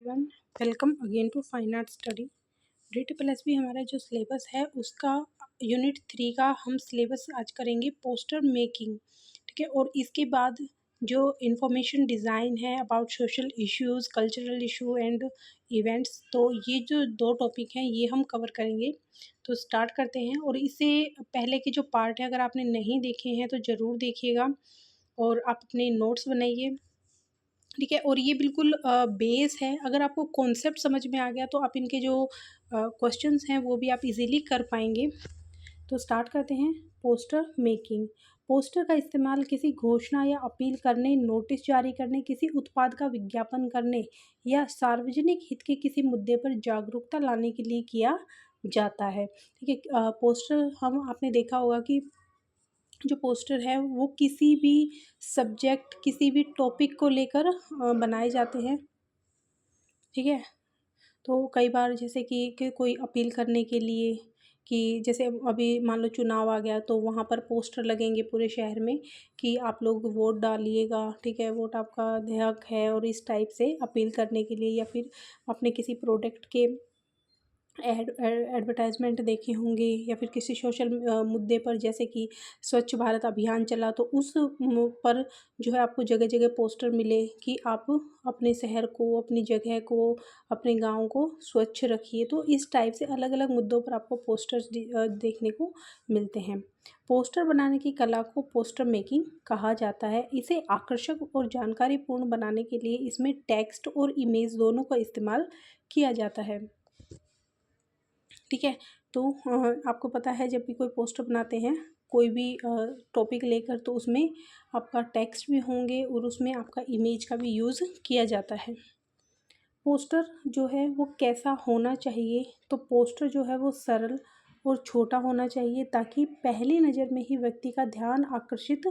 Everyone, welcome again to fine art study. DSSB हमारा जो syllabus है उसका यूनिट 3 का हम सिलेबस आज करेंगे पोस्टर मेकिंग। ठीक है, और इसके बाद जो इंफॉर्मेशन डिज़ाइन है about social issues, cultural issue and events, तो ये जो दो टॉपिक हैं ये हम कवर करेंगे। तो स्टार्ट करते हैं। और इससे पहले के जो पार्ट है अगर आपने नहीं देखे हैं तो ज़रूर देखिएगा और आप अपने नोट्स बनाइए। ठीक है, और ये बिल्कुल बेस है। अगर आपको कॉन्सेप्ट समझ में आ गया तो आप इनके जो क्वेश्चंस हैं वो भी आप इजीली कर पाएंगे। तो स्टार्ट करते हैं। Poster making. पोस्टर का इस्तेमाल किसी घोषणा या अपील करने, नोटिस जारी करने, किसी उत्पाद का विज्ञापन करने या सार्वजनिक हित के किसी मुद्दे पर जागरूकता लाने के लिए किया जाता है। ठीक है, पोस्टर हम आपने देखा होगा कि जो पोस्टर है वो किसी भी सब्जेक्ट, किसी भी टॉपिक को लेकर बनाए जाते हैं। ठीक है, तो कई बार जैसे कि कोई अपील करने के लिए, कि जैसे अभी मान लो चुनाव आ गया तो वहाँ पर पोस्टर लगेंगे पूरे शहर में कि आप लोग वोट डालिएगा। ठीक है, वोट आपका हक है, और इस टाइप से अपील करने के लिए, या फिर अपने किसी प्रोडक्ट के एडवर्टाइजमेंट देखे होंगे, या फिर किसी सोशल मुद्दे पर, जैसे कि स्वच्छ भारत अभियान चला तो उस पर जो है आपको जगह जगह पोस्टर मिले कि आप अपने शहर को, अपनी जगह को, अपने गांव को स्वच्छ रखिए। तो इस टाइप से अलग अलग मुद्दों पर आपको पोस्टर्स देखने को मिलते हैं। पोस्टर बनाने की कला को पोस्टर मेकिंग कहा जाता है। इसे आकर्षक और जानकारीपूर्ण बनाने के लिए इसमें टेक्स्ट और इमेज दोनों का इस्तेमाल किया जाता है। ठीक है, तो आपको पता है जब भी कोई पोस्टर बनाते हैं कोई भी टॉपिक लेकर, तो उसमें आपका टेक्स्ट भी होंगे और उसमें आपका इमेज का भी यूज़ किया जाता है। पोस्टर जो है वो कैसा होना चाहिए, तो पोस्टर जो है वो सरल और छोटा होना चाहिए ताकि पहली नज़र में ही व्यक्ति का ध्यान आकर्षित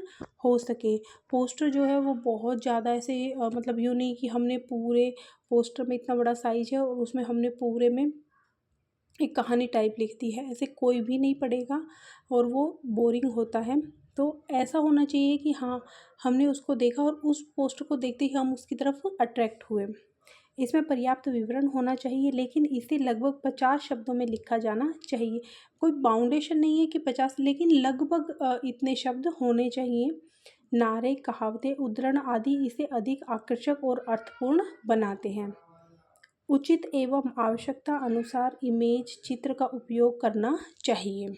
हो सके। पोस्टर जो है वो बहुत ज़्यादा ऐसे मतलब यूँ नहीं कि हमने पूरे पोस्टर में इतना बड़ा साइज है और उसमें हमने पूरे में एक कहानी टाइप लिख दी है, ऐसे कोई भी नहीं पढ़ेगा और वो बोरिंग होता है। तो ऐसा होना चाहिए कि हाँ, हमने उसको देखा और उस पोस्टर को देखते ही हम उसकी तरफ अट्रैक्ट हुए। इसमें पर्याप्त विवरण होना चाहिए, लेकिन इसे लगभग 50 शब्दों में लिखा जाना चाहिए। कोई बाउंडेशन नहीं है कि 50, लेकिन लगभग इतने शब्द होने चाहिए। नारे, कहावतें, उद्धरण आदि इसे अधिक आकर्षक और अर्थपूर्ण बनाते हैं। उचित एवं आवश्यकता अनुसार इमेज चित्र का उपयोग करना चाहिए।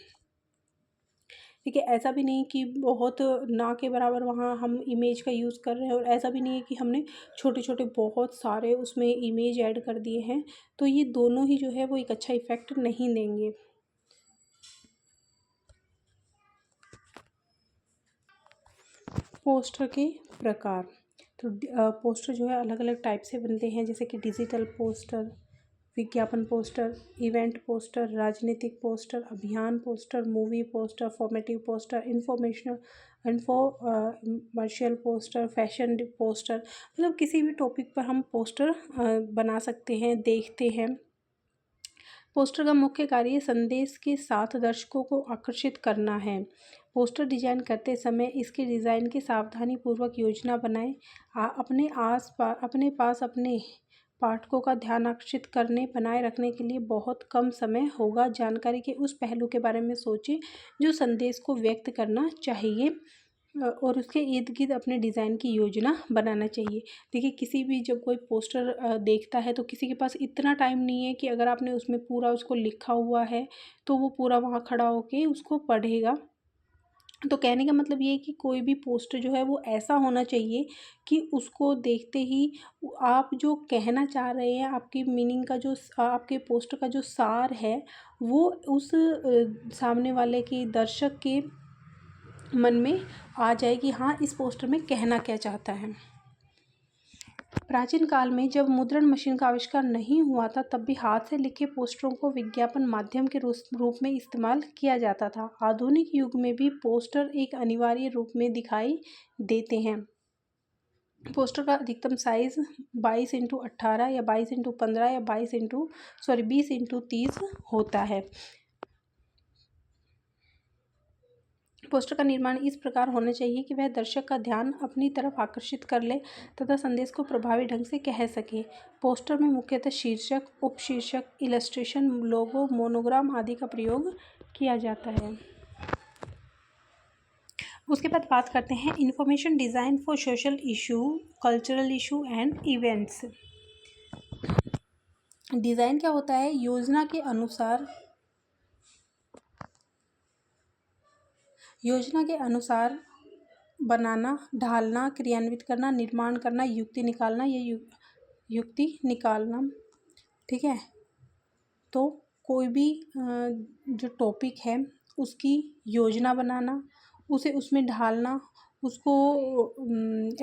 ठीक है, ऐसा भी नहीं कि बहुत ना के बराबर वहाँ हम इमेज का यूज़ कर रहे हैं, और ऐसा भी नहीं है कि हमने छोटे छोटे बहुत सारे उसमें इमेज ऐड कर दिए हैं, तो ये दोनों ही जो है वो एक अच्छा इफ़ेक्ट नहीं देंगे। पोस्टर के प्रकार। तो पोस्टर जो है अलग अलग टाइप से बनते हैं, जैसे कि डिजिटल पोस्टर, विज्ञापन पोस्टर, इवेंट पोस्टर, राजनीतिक पोस्टर, अभियान poster, movie poster, formative poster, informational poster, fashion poster. मतलब किसी भी टॉपिक पर हम पोस्टर बना सकते हैं, देखते हैं। पोस्टर का मुख्य कार्य संदेश के साथ दर्शकों को आकर्षित करना है। पोस्टर डिजाइन करते समय इसके डिज़ाइन की सावधानीपूर्वक योजना बनाएं। अपने पास अपने पाठकों का ध्यान आकर्षित करने बनाए रखने के लिए बहुत कम समय होगा। जानकारी के उस पहलू के बारे में सोचें जो संदेश को व्यक्त करना चाहिए, और उसके इर्द गिर्द अपने डिज़ाइन की योजना बनाना चाहिए। देखिए, किसी भी जब कोई पोस्टर देखता है तो किसी के पास इतना टाइम नहीं है कि अगर आपने उसमें पूरा उसको लिखा हुआ है तो वो पूरा वहाँ खड़ा होके उसको पढ़ेगा। तो कहने का मतलब ये है कि कोई भी पोस्टर जो है वो ऐसा होना चाहिए कि उसको देखते ही आप जो कहना चाह रहे हैं, आपकी मीनिंग का जो आपके पोस्टर का जो सार है वो उस सामने वाले के दर्शक के मन में आ जाए कि हाँ, इस पोस्टर में कहना क्या चाहता है। प्राचीन काल में जब मुद्रण मशीन का आविष्कार नहीं हुआ था, तब भी हाथ से लिखे पोस्टरों को विज्ञापन माध्यम के रूप में इस्तेमाल किया जाता था। आधुनिक युग में भी पोस्टर एक अनिवार्य रूप में दिखाई देते हैं। पोस्टर का अधिकतम साइज 22x18 या 22x15 या 20x30 होता है। पोस्टर का निर्माण इस प्रकार होना चाहिए कि वह दर्शक का ध्यान अपनी तरफ आकर्षित कर ले तथा संदेश को प्रभावी ढंग से कह सके। पोस्टर में मुख्यतः शीर्षक, उपशीर्षक, इलस्ट्रेशन, लोगो, मोनोग्राम आदि का प्रयोग किया जाता है। उसके बाद बात करते हैं information design for social issue, cultural issue and events. Design क्या होता है? योजना के अनुसार बनाना, ढालना, क्रियान्वित करना, निर्माण करना, युक्ति निकालना, ठीक है। तो कोई भी जो टॉपिक है उसकी योजना बनाना, उसे उसमें ढालना, उसको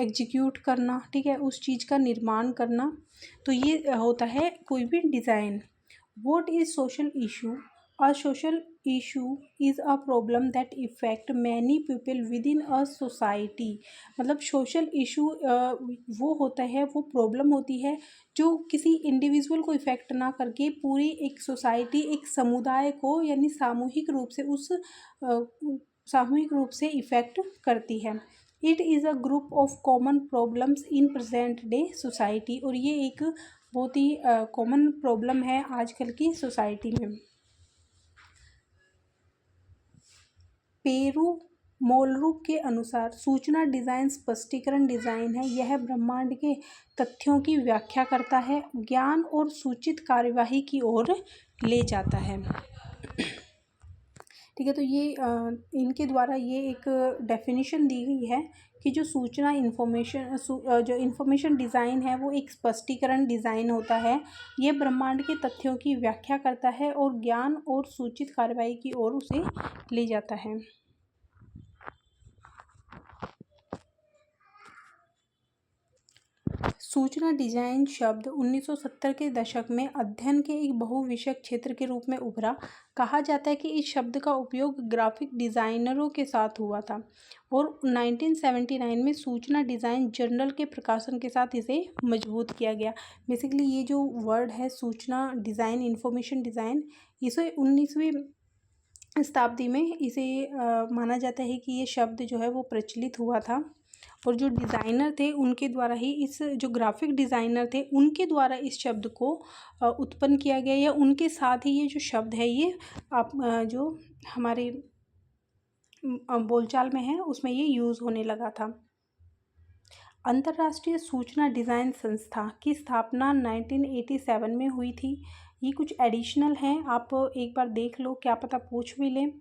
एग्जीक्यूट करना, ठीक है, उस चीज़ का निर्माण करना, तो ये होता है कोई भी design. What is social issue? A social issue is a problem that affect many people within a society। मतलब सोशल इशू वो होता है, वो प्रॉब्लम होती है जो किसी इंडिविजुअल को इफ़ेक्ट ना करके पूरी एक सोसाइटी, एक समुदाय को यानी सामूहिक रूप से इफ़ेक्ट करती है। It is a group of common problems in present day society. और ये एक बहुत ही कॉमन प्रॉब्लम है आजकल की सोसाइटी में। पेरू मोलरूप के अनुसार सूचना डिज़ाइन स्पष्टीकरण डिज़ाइन है। यह ब्रह्मांड के तथ्यों की व्याख्या करता है, ज्ञान और सूचित कार्यवाही की ओर ले जाता है। ठीक है, तो ये इनके द्वारा ये एक डेफिनेशन दी गई है कि जो इंफॉर्मेशन डिज़ाइन है वो एक स्पष्टीकरण डिज़ाइन होता है। ये ब्रह्मांड के तथ्यों की व्याख्या करता है और ज्ञान और सूचित कार्यवाही की ओर उसे ले जाता है। सूचना डिज़ाइन शब्द 1970 के दशक में अध्ययन के एक बहुविषयक क्षेत्र के रूप में उभरा। कहा जाता है कि इस शब्द का उपयोग ग्राफिक डिज़ाइनरों के साथ हुआ था और 1979 में सूचना डिज़ाइन जर्नल के प्रकाशन के साथ इसे मजबूत किया गया। बेसिकली ये जो वर्ड है सूचना डिज़ाइन, इंफॉर्मेशन डिज़ाइन, इसे 19वीं शताब्दी में इसे माना जाता है कि ये शब्द जो है वो प्रचलित हुआ था और जो डिज़ाइनर थे उनके द्वारा ही जो ग्राफिक डिज़ाइनर थे उनके द्वारा इस शब्द को उत्पन्न किया गया, या उनके साथ ही ये जो शब्द है ये जो हमारे बोलचाल में है उसमें ये यूज़ होने लगा था। अंतर्राष्ट्रीय सूचना डिज़ाइन संस्था की स्थापना 1987 में हुई थी। ये कुछ एडिशनल हैं, आप एक बार देख लो, क्या पता पूछ भी लें।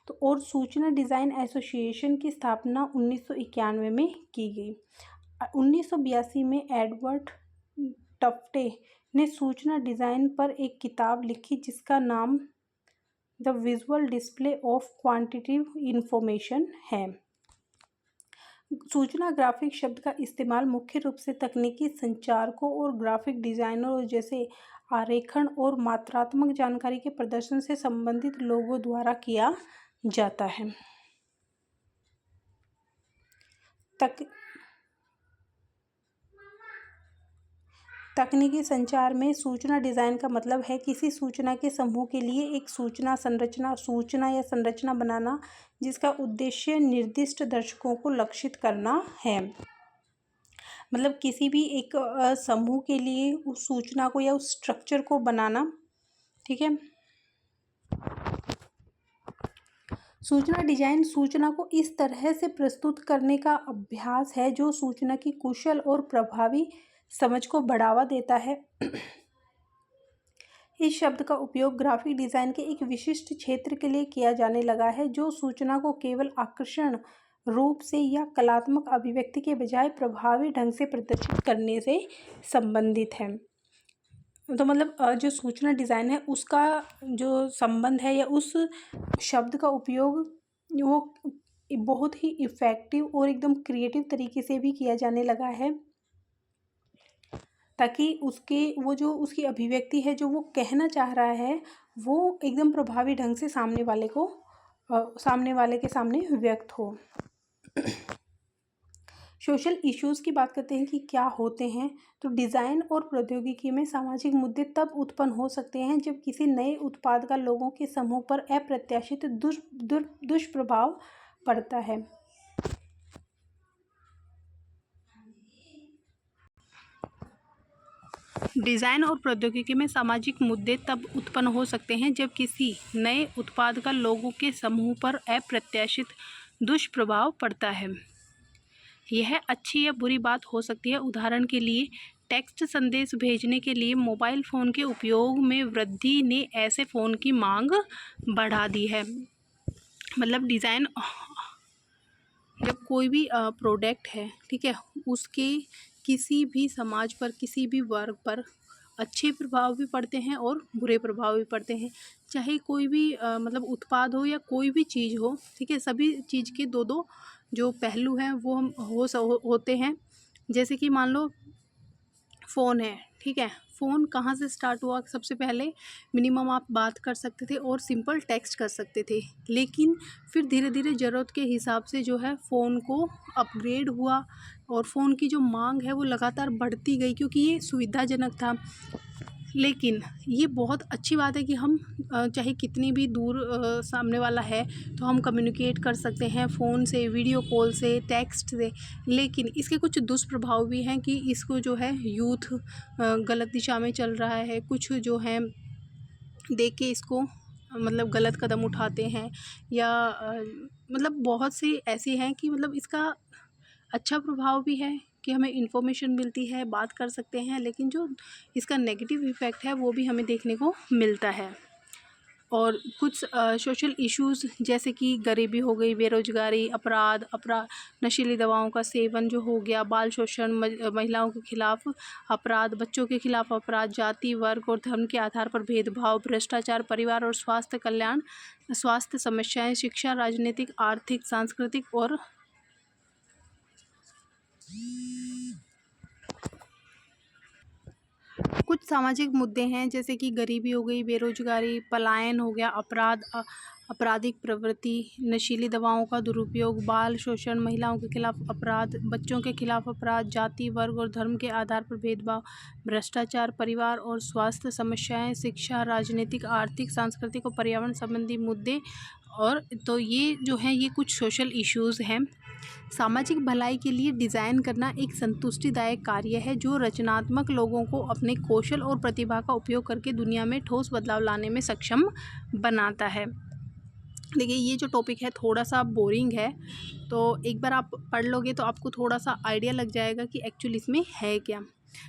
तो और सूचना डिज़ाइन एसोसिएशन की स्थापना 1991 में की गई। 1982 में एडवर्ड टफ्टे ने सूचना डिज़ाइन पर एक किताब लिखी जिसका नाम the visual display of quantitative information है। सूचना ग्राफिक शब्द का इस्तेमाल मुख्य रूप से तकनीकी संचारकों और ग्राफिक डिज़ाइनरों जैसे आरेखण और मात्रात्मक जानकारी के प्रदर्शन से संबंधित लोगों द्वारा किया जाता है। तकनीकी संचार में सूचना डिज़ाइन का मतलब है किसी सूचना के समूह के लिए एक सूचना या संरचना बनाना जिसका उद्देश्य निर्दिष्ट दर्शकों को लक्षित करना है। मतलब किसी भी एक समूह के लिए उस सूचना को या उस स्ट्रक्चर को बनाना, ठीक है। सूचना डिज़ाइन सूचना को इस तरह से प्रस्तुत करने का अभ्यास है जो सूचना की कुशल और प्रभावी समझ को बढ़ावा देता है। इस शब्द का उपयोग ग्राफिक डिज़ाइन के एक विशिष्ट क्षेत्र के लिए किया जाने लगा है जो सूचना को केवल आकर्षण रूप से या कलात्मक अभिव्यक्ति के बजाय प्रभावी ढंग से प्रदर्शित करने से संबंधित है। तो मतलब जो सूचना डिज़ाइन है उसका जो संबंध है या उस शब्द का उपयोग वो बहुत ही इफ़ेक्टिव और एकदम क्रिएटिव तरीके से भी किया जाने लगा है ताकि उसकी अभिव्यक्ति है जो वो कहना चाह रहा है वो एकदम प्रभावी ढंग से सामने वाले के सामने व्यक्त हो। सोशल इश्यूज़ की बात करते हैं कि क्या होते हैं, तो डिज़ाइन और प्रौद्योगिकी में सामाजिक मुद्दे तब उत्पन्न हो सकते हैं जब किसी नए उत्पाद का लोगों के समूह पर अप्रत्याशित दुष्प्रभाव पड़ता है। डिज़ाइन और प्रौद्योगिकी में सामाजिक मुद्दे तब उत्पन्न हो सकते हैं जब किसी नए उत्पाद का लोगों के समूह पर अप्रत्याशित दुष्प्रभाव पड़ता है। यह अच्छी या बुरी बात हो सकती है। उदाहरण के लिए, टेक्स्ट संदेश भेजने के लिए मोबाइल फ़ोन के उपयोग में वृद्धि ने ऐसे फ़ोन की मांग बढ़ा दी है। मतलब डिज़ाइन, जब कोई भी प्रोडक्ट है, ठीक है, उसके किसी भी समाज पर, किसी भी वर्ग पर अच्छे प्रभाव भी पड़ते हैं और बुरे प्रभाव भी पड़ते हैं। चाहे कोई भी मतलब उत्पाद हो या कोई भी चीज़ हो, ठीक है, सभी चीज़ के दो दो जो पहलू हैं वो हम होते हैं। जैसे कि मान लो फ़ोन है, ठीक है, फ़ोन कहाँ से स्टार्ट हुआ? सबसे पहले मिनिमम आप बात कर सकते थे और सिंपल टेक्स्ट कर सकते थे, लेकिन फिर धीरे धीरे ज़रूरत के हिसाब से जो है फ़ोन को अपग्रेड हुआ और फ़ोन की जो मांग है वो लगातार बढ़ती गई, क्योंकि ये सुविधाजनक था। लेकिन ये बहुत अच्छी बात है कि हम चाहे कितनी भी दूर सामने वाला है तो हम कम्युनिकेट कर सकते हैं फ़ोन से, वीडियो कॉल से, टेक्स्ट से। लेकिन इसके कुछ दुष्प्रभाव भी हैं कि इसको जो है यूथ गलत दिशा में चल रहा है। कुछ जो है देख के इसको मतलब गलत कदम उठाते हैं, या मतलब बहुत सी ऐसी हैं कि मतलब इसका अच्छा प्रभाव भी है कि हमें इन्फॉर्मेशन मिलती है, बात कर सकते हैं, लेकिन जो इसका नेगेटिव इफ़ेक्ट है वो भी हमें देखने को मिलता है। और कुछ सोशल इश्यूज़ जैसे कि गरीबी हो गई, बेरोज़गारी, अपराध, नशीली दवाओं का सेवन जो हो गया, बाल शोषण, महिलाओं के खिलाफ अपराध, बच्चों के खिलाफ अपराध, जाति, वर्ग और धर्म के आधार पर भेदभाव, भ्रष्टाचार, परिवार और स्वास्थ्य कल्याण, स्वास्थ्य समस्याएं, शिक्षा, राजनीतिक, आर्थिक, सांस्कृतिक और कुछ सामाजिक मुद्दे हैं जैसे कि गरीबी हो गई, बेरोजगारी, पलायन हो गया, आपराधिक प्रवृत्ति, नशीली दवाओं का दुरुपयोग, बाल शोषण, महिलाओं के खिलाफ अपराध, बच्चों के खिलाफ अपराध, जाति, वर्ग और धर्म के आधार पर भेदभाव, भ्रष्टाचार, परिवार और स्वास्थ्य समस्याएं, शिक्षा, राजनीतिक, आर्थिक, सांस्कृतिक और पर्यावरण संबंधी मुद्दे। और तो ये जो है ये कुछ सोशल इश्यूज़ हैं। सामाजिक भलाई के लिए डिज़ाइन करना एक संतुष्टिदायक कार्य है जो रचनात्मक लोगों को अपने कौशल और प्रतिभा का उपयोग करके दुनिया में ठोस बदलाव लाने में सक्षम बनाता है। देखिए, ये जो टॉपिक है थोड़ा सा बोरिंग है, तो एक बार आप पढ़ लोगे तो आपको थोड़ा सा आइडिया लग जाएगा कि एक्चुअली इसमें है क्या।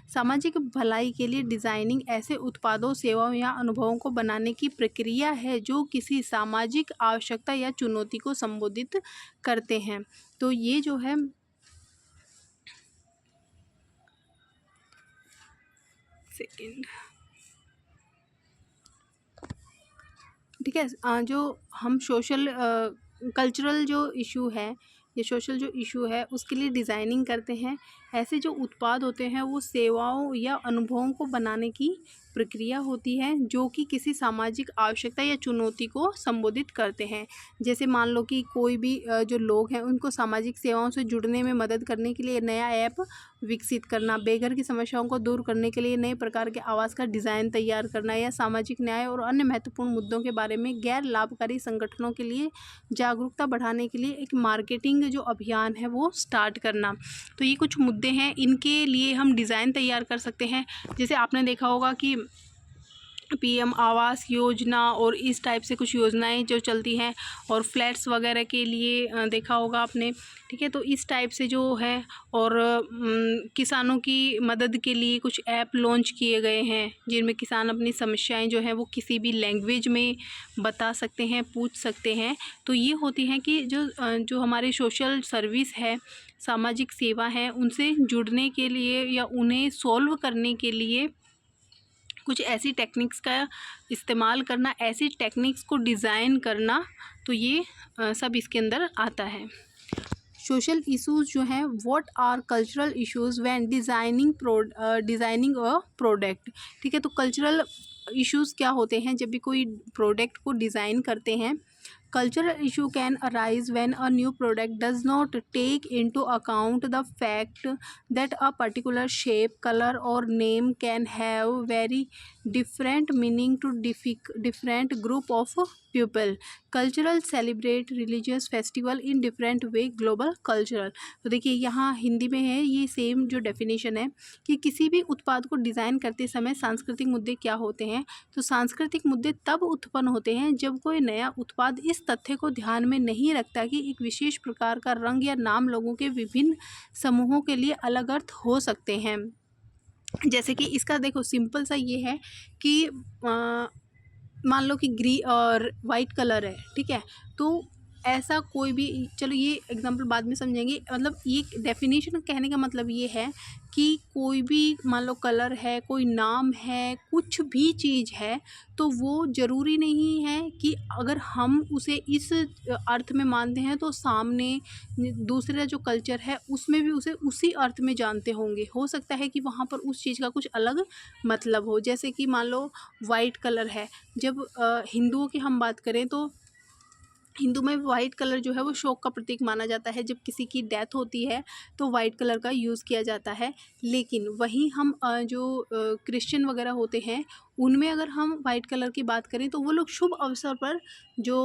सामाजिक भलाई के लिए डिज़ाइनिंग ऐसे उत्पादों, सेवाओं या अनुभवों को बनाने की प्रक्रिया है जो किसी सामाजिक आवश्यकता या चुनौती को संबोधित करते हैं। तो ये जो है सेकंड, ठीक है, जो हम सोशल कल्चरल जो इशू है, ये सोशल जो इशू है उसके लिए डिज़ाइनिंग करते हैं। ऐसे जो उत्पाद होते हैं वो सेवाओं या अनुभवों को बनाने की प्रक्रिया होती है जो कि किसी सामाजिक आवश्यकता या चुनौती को संबोधित करते हैं। जैसे मान लो कि कोई भी जो लोग हैं उनको सामाजिक सेवाओं से जुड़ने में मदद करने के लिए नया ऐप विकसित करना, बेघर की समस्याओं को दूर करने के लिए नए प्रकार के आवास का डिज़ाइन तैयार करना, या सामाजिक न्याय और अन्य महत्वपूर्ण मुद्दों के बारे में गैर लाभकारी संगठनों के लिए जागरूकता बढ़ाने के लिए एक मार्केटिंग जो अभियान है वो स्टार्ट करना। तो ये कुछ मुद्दे हैं, इनके लिए हम डिज़ाइन तैयार कर सकते हैं। जैसे आपने देखा होगा कि पीएम आवास योजना और इस टाइप से कुछ योजनाएं जो चलती हैं, और फ्लैट्स वगैरह के लिए देखा होगा आपने, ठीक है। तो इस टाइप से जो है, और किसानों की मदद के लिए कुछ ऐप लॉन्च किए गए हैं जिनमें किसान अपनी समस्याएं जो हैं वो किसी भी लैंग्वेज में बता सकते हैं, पूछ सकते हैं। तो ये होती हैं कि जो हमारी सोशल सर्विस है, सामाजिक सेवा है, उनसे जुड़ने के लिए या उन्हें सॉल्व करने के लिए कुछ ऐसी टेक्निक्स का इस्तेमाल करना, ऐसी टेक्निक्स को डिज़ाइन करना, तो ये सब इसके अंदर आता है। सोशल इश्यूज़ जो हैं, what are cultural issues when designing a product, ठीक है। तो कल्चरल इश्यूज़ क्या होते हैं जब भी कोई प्रोडक्ट को डिज़ाइन करते हैं। Cultural issue can arise when a new product does not take into account the fact that a particular shape, color, or name can have very different meaning to different group of people. Cultural celebrate religious festival in different way. Global cultural, तो देखिए यहाँ हिंदी में है ये same जो definition है कि किसी भी उत्पाद को डिज़ाइन करते समय सांस्कृतिक मुद्दे क्या होते हैं। तो सांस्कृतिक मुद्दे तब उत्पन्न होते हैं जब कोई नया उत्पाद इस तथ्य को ध्यान में नहीं रखता कि एक विशेष प्रकार का रंग या नाम लोगों के विभिन्न समूहों के लिए अलग अर्थ हो सकते हैं। जैसे कि इसका देखो सिंपल सा ये है कि मान लो कि ग्री और वाइट कलर है, ठीक है, तो ऐसा कोई भी, चलो ये एग्जांपल बाद में समझेंगे, मतलब ये डेफिनेशन कहने का मतलब ये है कि कोई भी मान लो कलर है, कोई नाम है, कुछ भी चीज़ है, तो वो ज़रूरी नहीं है कि अगर हम उसे इस अर्थ में मानते हैं तो सामने दूसरा जो कल्चर है उसमें भी उसे उसी अर्थ में जानते होंगे। हो सकता है कि वहाँ पर उस चीज़ का कुछ अलग मतलब हो। जैसे कि मान लो वाइट कलर है, जब हिंदुओं की हम बात करें तो हिंदू में वाइट कलर जो है वो शोक का प्रतीक माना जाता है। जब किसी की डेथ होती है तो वाइट कलर का यूज़ किया जाता है। लेकिन वहीं हम जो क्रिश्चियन वगैरह होते हैं उनमें अगर हम वाइट कलर की बात करें तो वो लोग शुभ अवसर पर जो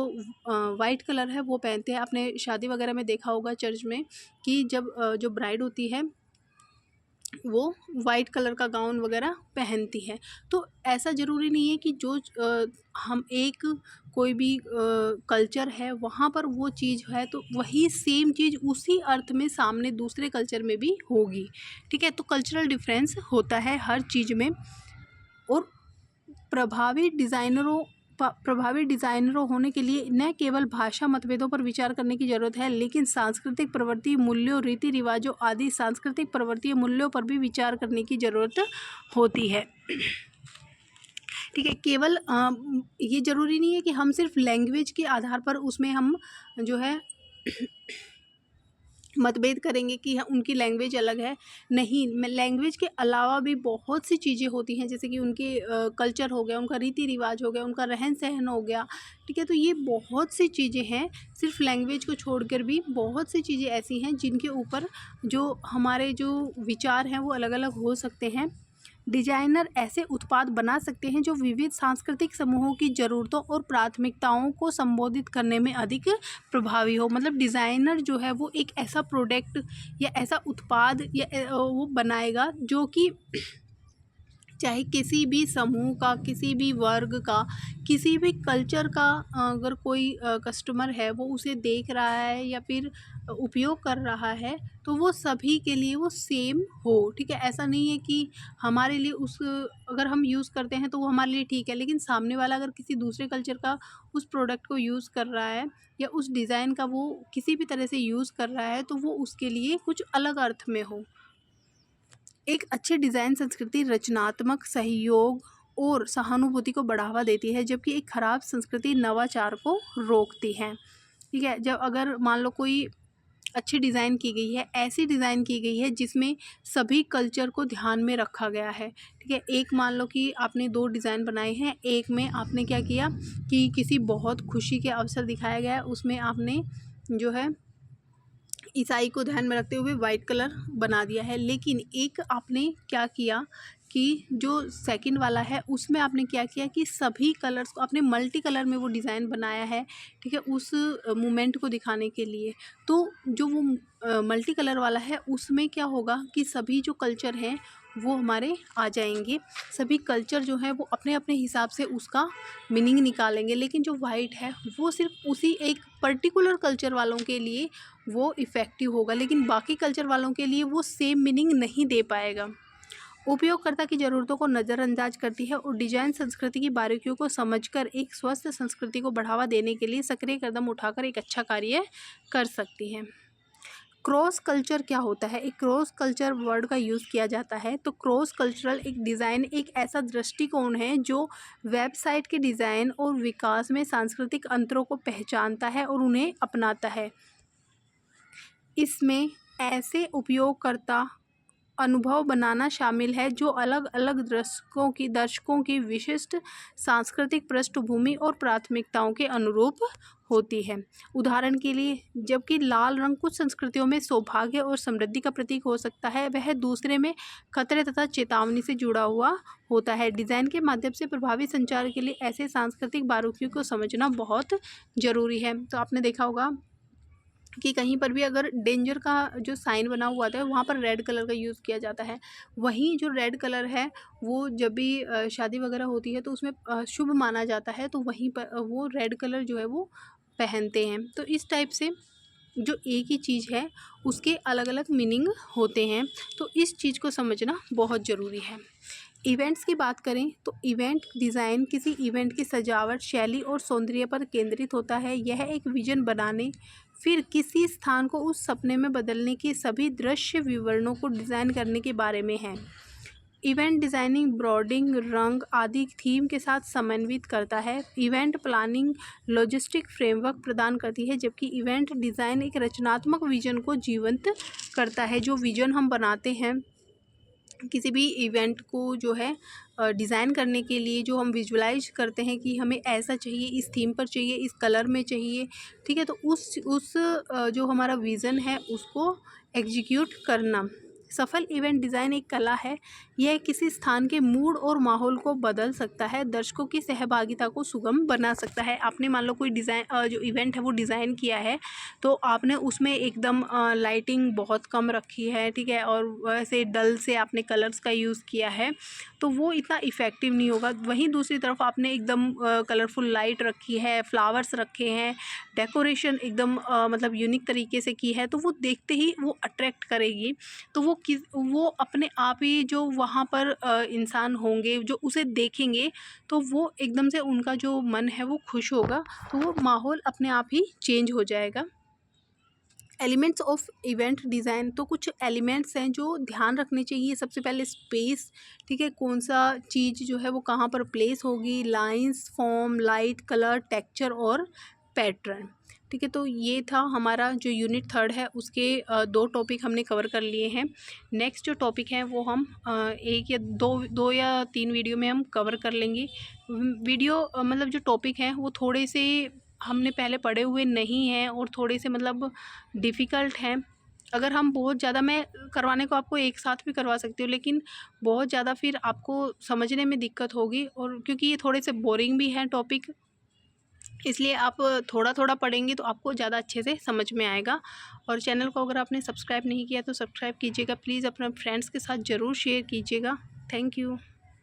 वाइट कलर है वो पहनते हैं। आपने शादी वगैरह में देखा होगा चर्च में कि जब जो ब्राइड होती है वो वाइट कलर का गाउन वगैरह पहनती है। तो ऐसा ज़रूरी नहीं है कि जो हम एक कोई भी कल्चर है वहाँ पर वो चीज़ है तो वही सेम चीज़ उसी अर्थ में सामने दूसरे कल्चर में भी होगी, ठीक है। तो कल्चरल डिफरेंस होता है हर चीज़ में। और प्रभावी डिज़ाइनरों होने के लिए न केवल भाषा मतभेदों पर विचार करने की ज़रूरत है, लेकिन सांस्कृतिक प्रवृत्ति, मूल्यों, रीति रिवाजों आदि सांस्कृतिक प्रवृत्ति मूल्यों पर भी विचार करने की ज़रूरत होती है, ठीक है। केवल ये ज़रूरी नहीं है कि हम सिर्फ लैंग्वेज के आधार पर उसमें हम जो है मतभेद करेंगे कि उनकी लैंग्वेज अलग है। नहीं, लैंग्वेज के अलावा भी बहुत सी चीज़ें होती हैं, जैसे कि उनके कल्चर हो गया, उनका रीति रिवाज हो गया, उनका रहन सहन हो गया, ठीक है। तो ये बहुत सी चीज़ें हैं, सिर्फ लैंग्वेज को छोड़कर भी बहुत सी चीज़ें ऐसी हैं जिनके ऊपर जो हमारे जो विचार हैं वो अलग अलग हो सकते हैं। डिजाइनर ऐसे उत्पाद बना सकते हैं जो विविध सांस्कृतिक समूहों की ज़रूरतों और प्राथमिकताओं को संबोधित करने में अधिक प्रभावी हो। मतलब डिज़ाइनर जो है वो एक ऐसा प्रोडक्ट या ऐसा उत्पाद या वो बनाएगा जो कि चाहे किसी भी समूह का, किसी भी वर्ग का, किसी भी कल्चर का अगर कोई कस्टमर है वो उसे देख रहा है या फिर उपयोग कर रहा है तो वो सभी के लिए वो सेम हो, ठीक है। ऐसा नहीं है कि हमारे लिए उस अगर हम यूज़ करते हैं तो वो हमारे लिए ठीक है, लेकिन सामने वाला अगर किसी दूसरे कल्चर का उस प्रोडक्ट को यूज़ कर रहा है या उस डिज़ाइन का वो किसी भी तरह से यूज़ कर रहा है तो वो उसके लिए कुछ अलग अर्थ में हो। एक अच्छी डिज़ाइन संस्कृति रचनात्मक सहयोग और सहानुभूति को बढ़ावा देती है, जबकि एक खराब संस्कृति नवाचार को रोकती है, ठीक है। जब अगर मान लो कोई अच्छी डिज़ाइन की गई है, ऐसी डिज़ाइन की गई है जिसमें सभी कल्चर को ध्यान में रखा गया है, ठीक है। एक मान लो कि आपने 2 डिज़ाइन बनाए हैं, एक में आपने क्या किया कि किसी बहुत खुशी के अवसर दिखाया गया है, उसमें आपने जो है ईसाई को ध्यान में रखते हुए वाइट कलर बना दिया है। लेकिन एक आपने क्या किया कि जो सेकंड वाला है उसमें आपने क्या किया कि सभी कलर्स को आपने मल्टी कलर में वो डिज़ाइन बनाया है, ठीक है, उस मोमेंट को दिखाने के लिए। तो जो वो मल्टी कलर वाला है उसमें क्या होगा कि सभी जो कल्चर हैं वो हमारे आ जाएंगे, सभी कल्चर जो है वो अपने अपने हिसाब से उसका मीनिंग निकालेंगे। लेकिन जो वाइट है वो सिर्फ उसी एक पर्टिकुलर कल्चर वालों के लिए वो इफ़ेक्टिव होगा, लेकिन बाकी कल्चर वालों के लिए वो सेम मीनिंग नहीं दे पाएगा। उपयोगकर्ता की ज़रूरतों को नज़रअंदाज करती है और डिजाइन संस्कृति की बारीकियों को समझकर एक स्वस्थ संस्कृति को बढ़ावा देने के लिए सक्रिय कदम उठाकर एक अच्छा कार्य कर सकती है। क्रॉस कल्चर क्या होता है? एक क्रॉस कल्चर वर्ड का यूज़ किया जाता है। तो क्रॉस कल्चरल एक डिज़ाइन एक ऐसा दृष्टिकोण है जो वेबसाइट के डिज़ाइन और विकास में सांस्कृतिक अंतरों को पहचानता है और उन्हें अपनाता है। इसमें ऐसे उपयोगकर्ता अनुभव बनाना शामिल है जो अलग अलग दर्शकों की विशिष्ट सांस्कृतिक पृष्ठभूमि और प्राथमिकताओं के अनुरूप होती है। उदाहरण के लिए, जबकि लाल रंग कुछ संस्कृतियों में सौभाग्य और समृद्धि का प्रतीक हो सकता है, वह दूसरे में खतरे तथा चेतावनी से जुड़ा हुआ होता है। डिज़ाइन के माध्यम से प्रभावी संचार के लिए ऐसे सांस्कृतिक बारीकियों को समझना बहुत ज़रूरी है। तो आपने देखा होगा कि कहीं पर भी अगर डेंजर का जो साइन बना हुआ था वहाँ पर रेड कलर का यूज़ किया जाता है। वहीं जो रेड कलर है वो जब भी शादी वगैरह होती है तो उसमें शुभ माना जाता है, तो वहीं पर वो रेड कलर जो है वो पहनते हैं। तो इस टाइप से जो एक ही चीज़ है उसके अलग अलग मीनिंग होते हैं, तो इस चीज़ को समझना बहुत ज़रूरी है। इवेंट्स की बात करें तो इवेंट डिज़ाइन किसी इवेंट की सजावट, शैली और सौंदर्य पर केंद्रित होता है। यह एक विजन बनाने, फिर किसी स्थान को उस सपने में बदलने के सभी दृश्य विवरणों को डिज़ाइन करने के बारे में है। इवेंट डिज़ाइनिंग ब्रांडिंग, रंग आदि थीम के साथ समन्वित करता है। इवेंट प्लानिंग लॉजिस्टिक फ्रेमवर्क प्रदान करती है, जबकि इवेंट डिज़ाइन एक रचनात्मक विजन को जीवंत करता है। जो विजन हम बनाते हैं किसी भी इवेंट को जो है डिज़ाइन करने के लिए, जो हम विजुलाइज करते हैं कि हमें ऐसा चाहिए, इस थीम पर चाहिए, इस कलर में चाहिए, ठीक है, तो उस जो हमारा विज़न है उसको एग्जीक्यूट करना। सफल इवेंट डिज़ाइन एक कला है। यह किसी स्थान के मूड और माहौल को बदल सकता है, दर्शकों की सहभागिता को सुगम बना सकता है। आपने मान लो कोई डिज़ाइन जो इवेंट है वो डिज़ाइन किया है, तो आपने उसमें एकदम लाइटिंग बहुत कम रखी है, ठीक है, और वैसे डल से आपने कलर्स का यूज़ किया है, तो वो इतना इफ़ेक्टिव नहीं होगा। वहीं दूसरी तरफ आपने एकदम कलरफुल लाइट रखी है, फ्लावर्स रखे हैं, डेकोरेशन एकदम मतलब यूनिक तरीके से की है, तो वो देखते ही वो अट्रैक्ट करेगी। तो वो अपने आप ही जो वहाँ पर इंसान होंगे जो उसे देखेंगे, तो वो एकदम से उनका जो मन है वो खुश होगा, तो वो माहौल अपने आप ही चेंज हो जाएगा। एलिमेंट्स ऑफ इवेंट डिज़ाइन, तो कुछ एलिमेंट्स हैं जो ध्यान रखने चाहिए। सबसे पहले स्पेस, ठीक है, कौन सा चीज़ जो है वो कहाँ पर प्लेस होगी, lines, form, light, colour, texture और पैटर्न, ठीक है। तो ये था हमारा जो यूनिट 3 है उसके 2 टॉपिक हमने कवर कर लिए हैं। नेक्स्ट जो टॉपिक है वो हम 1 या 2 या 3 वीडियो में हम कवर कर लेंगे। वीडियो मतलब जो टॉपिक हैं वो थोड़े से हमने पहले पढ़े हुए नहीं हैं और थोड़े से मतलब डिफ़िकल्ट हैं। अगर हम बहुत ज़्यादा, मैं करवाने को आपको एक साथ भी करवा सकती हूँ, लेकिन बहुत ज़्यादा फिर आपको समझने में दिक्कत होगी, और क्योंकि ये थोड़े से बोरिंग भी हैं टॉपिक, इसलिए आप थोड़ा थोड़ा पढ़ेंगे तो आपको ज़्यादा अच्छे से समझ में आएगा। और चैनल को अगर आपने सब्सक्राइब नहीं किया तो सब्सक्राइब कीजिएगा प्लीज़, अपने फ्रेंड्स के साथ ज़रूर शेयर कीजिएगा। Thank you.